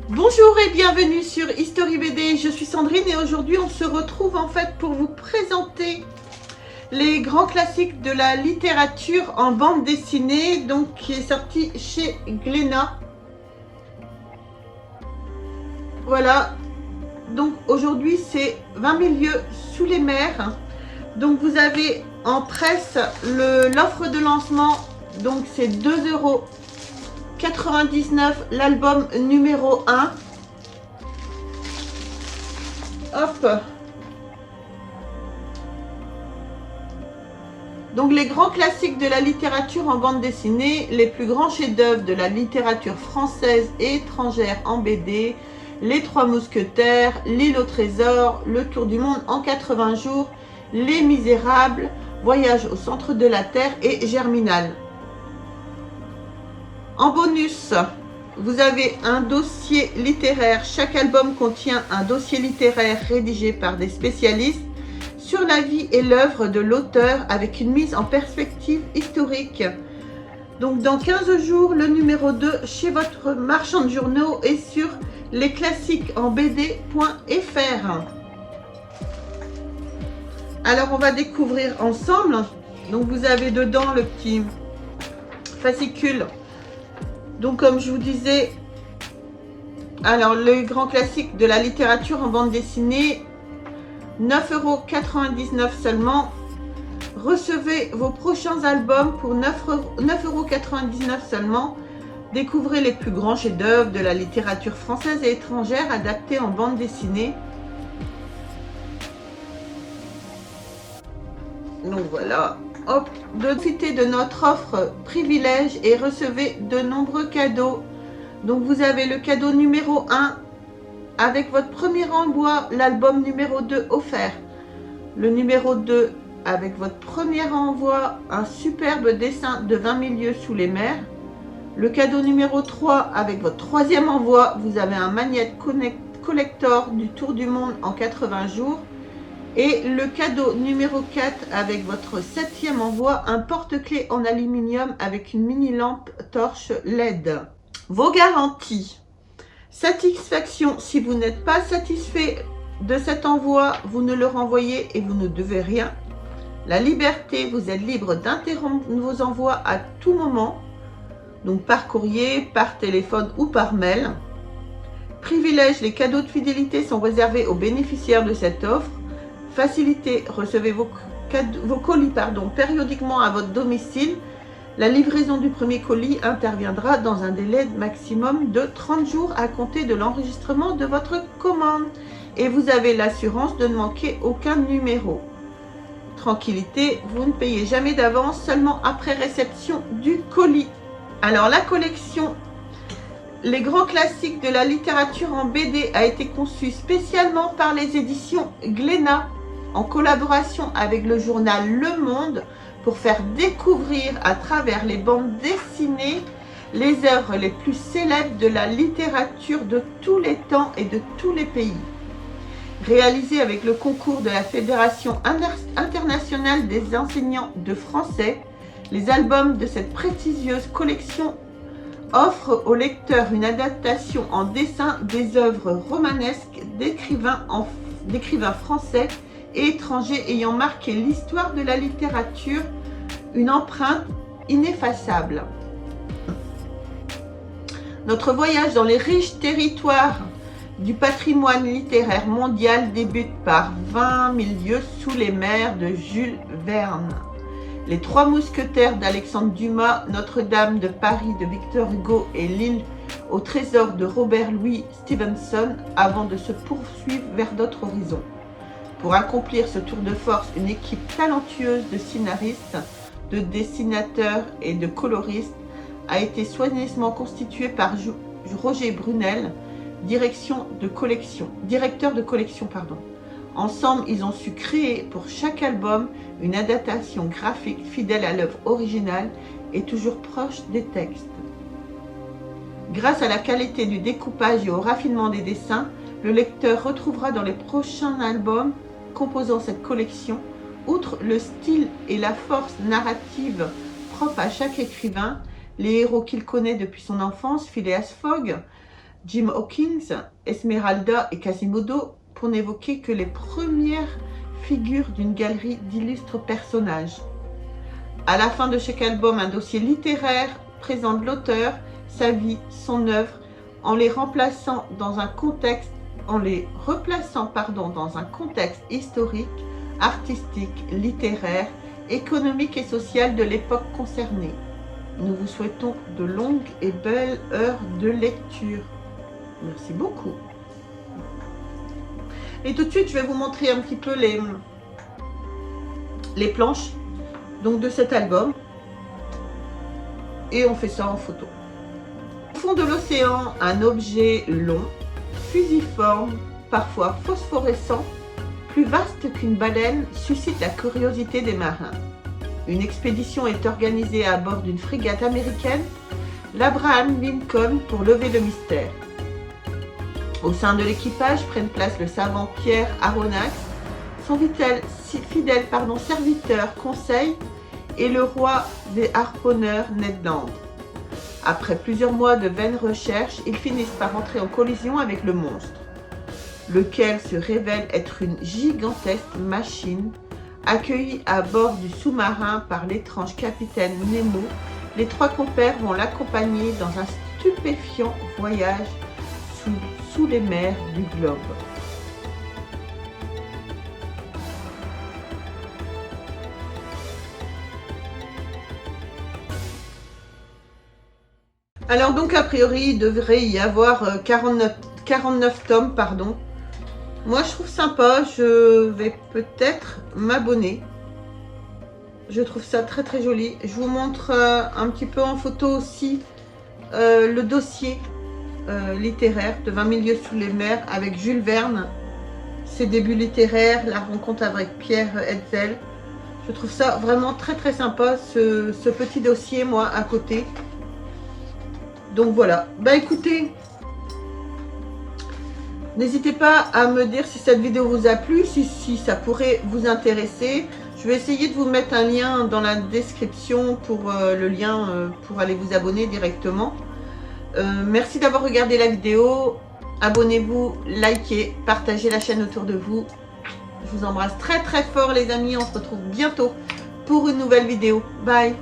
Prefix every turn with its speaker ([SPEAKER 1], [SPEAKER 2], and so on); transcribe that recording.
[SPEAKER 1] Bonjour et bienvenue sur History BD, je suis Sandrine et aujourd'hui on se retrouve en fait pour vous présenter les grands classiques de la littérature en bande dessinée, donc qui est sorti chez Glénat. Voilà, donc aujourd'hui c'est 20 000 lieues sous les mers. Donc vous avez en presse l'offre de lancement, donc c'est 2,99 € l'album numéro 1. Hop. Donc les grands classiques de la littérature en bande dessinée, les plus grands chefs-d'œuvre de la littérature française et étrangère en BD, Les Trois Mousquetaires, L'Île au Trésor, Le Tour du Monde en 80 jours, Les Misérables, Voyage au centre de la Terre et Germinal. En bonus, vous avez un dossier littéraire. Chaque album contient un dossier littéraire rédigé par des spécialistes sur la vie et l'œuvre de l'auteur avec une mise en perspective historique. Donc dans 15 jours, le numéro 2 chez votre marchand de journaux et sur lesclassiquesenbd.fr. Alors on va découvrir ensemble. Donc vous avez dedans le petit fascicule. Donc comme je vous disais, alors le grand classique de la littérature en bande dessinée, 9,99 € seulement. Recevez vos prochains albums pour 9,99 € seulement. Découvrez les plus grands chefs-d'œuvre de la littérature française et étrangère adaptés en bande dessinée. Donc voilà, hop, profitez de notre offre privilège et recevez de nombreux cadeaux. Donc vous avez le cadeau numéro 1 avec votre premier envoi, l'album numéro 2 offert. Le numéro 2 avec votre premier envoi, un superbe dessin de 20 000 lieues sous les mers. Le cadeau numéro 3 avec votre troisième envoi, vous avez un magnète collector du Tour du Monde en 80 jours. Et le cadeau numéro 4 avec votre septième envoi, un porte-clés en aluminium avec une mini lampe torche LED. Vos garanties. Satisfaction, si vous n'êtes pas satisfait de cet envoi, vous ne le renvoyez et vous ne devez rien. La liberté, vous êtes libre d'interrompre vos envois à tout moment, donc par courrier, par téléphone ou par mail. Privilège, les cadeaux de fidélité sont réservés aux bénéficiaires de cette offre. Facilité, recevez vos colis périodiquement à votre domicile. La livraison du premier colis interviendra dans un délai maximum de 30 jours à compter de l'enregistrement de votre commande. Et vous avez l'assurance de ne manquer aucun numéro. Tranquillité, vous ne payez jamais d'avance, seulement après réception du colis. Alors la collection Les grands classiques de la littérature en BD a été conçue spécialement par les éditions Glénat en collaboration avec le journal Le Monde pour faire découvrir à travers les bandes dessinées les œuvres les plus célèbres de la littérature de tous les temps et de tous les pays. Réalisé avec le concours de la Fédération internationale des enseignants de français, les albums de cette prestigieuse collection offrent aux lecteurs une adaptation en dessin des œuvres romanesques d'écrivains français et étrangers ayant marqué l'histoire de la littérature, une empreinte ineffaçable. Notre voyage dans les riches territoires du patrimoine littéraire mondial débute par 20 000 lieues sous les mers de Jules Verne, Les Trois Mousquetaires d'Alexandre Dumas, Notre-Dame de Paris de Victor Hugo et L'Île au Trésor de Robert Louis Stevenson avant de se poursuivre vers d'autres horizons. Pour accomplir ce tour de force, une équipe talentueuse de scénaristes, de dessinateurs et de coloristes a été soigneusement constituée par Roger Brunel, directeur de collection. Ensemble, ils ont su créer pour chaque album une adaptation graphique fidèle à l'œuvre originale et toujours proche des textes. Grâce à la qualité du découpage et au raffinement des dessins, le lecteur retrouvera dans les prochains albums composant cette collection, outre le style et la force narrative propre à chaque écrivain, les héros qu'il connaît depuis son enfance, Phileas Fogg, Jim Hawkins, Esmeralda et Quasimodo, pour n'évoquer que les premières figures d'une galerie d'illustres personnages. À la fin de chaque album, un dossier littéraire présente l'auteur, sa vie, son œuvre, en les replaçant dans un contexte historique, artistique, littéraire, économique et social de l'époque concernée. Nous vous souhaitons de longues et belles heures de lecture. Merci beaucoup. Et tout de suite, je vais vous montrer un petit peu les planches donc de cet album. Et on fait ça en photo. Au fond de l'océan, un objet long, fusiforme, parfois phosphorescent, plus vaste qu'une baleine, suscite la curiosité des marins. Une expédition est organisée à bord d'une frégate américaine, l'Abraham Lincoln, pour lever le mystère. Au sein de l'équipage prennent place le savant Pierre Aronnax, son fidèle serviteur Conseil et le roi des harponneurs Ned Land. Après plusieurs mois de vaines recherches, ils finissent par entrer en collision avec le monstre, lequel se révèle être une gigantesque machine. Accueillis à bord du sous-marin par l'étrange capitaine Nemo, les trois compères vont l'accompagner dans un stupéfiant voyage sous les mers du globe. Alors donc a priori il devrait y avoir 49 tomes, pardon. Moi je trouve sympa, je vais peut-être m'abonner. Je trouve ça très très joli. Je vous montre un petit peu en photo aussi le dossier littéraire de 20 milieux sous les mers avec Jules Verne. Ses débuts littéraires, la rencontre avec Pierre Hetzel. Je trouve ça vraiment très très sympa ce petit dossier moi à côté. Donc voilà, bah écoutez, n'hésitez pas à me dire si cette vidéo vous a plu, si ça pourrait vous intéresser. Je vais essayer de vous mettre un lien dans la description pour le lien pour aller vous abonner directement. Merci d'avoir regardé la vidéo. Abonnez-vous, likez, partagez la chaîne autour de vous. Je vous embrasse très très fort les amis. On se retrouve bientôt pour une nouvelle vidéo. Bye.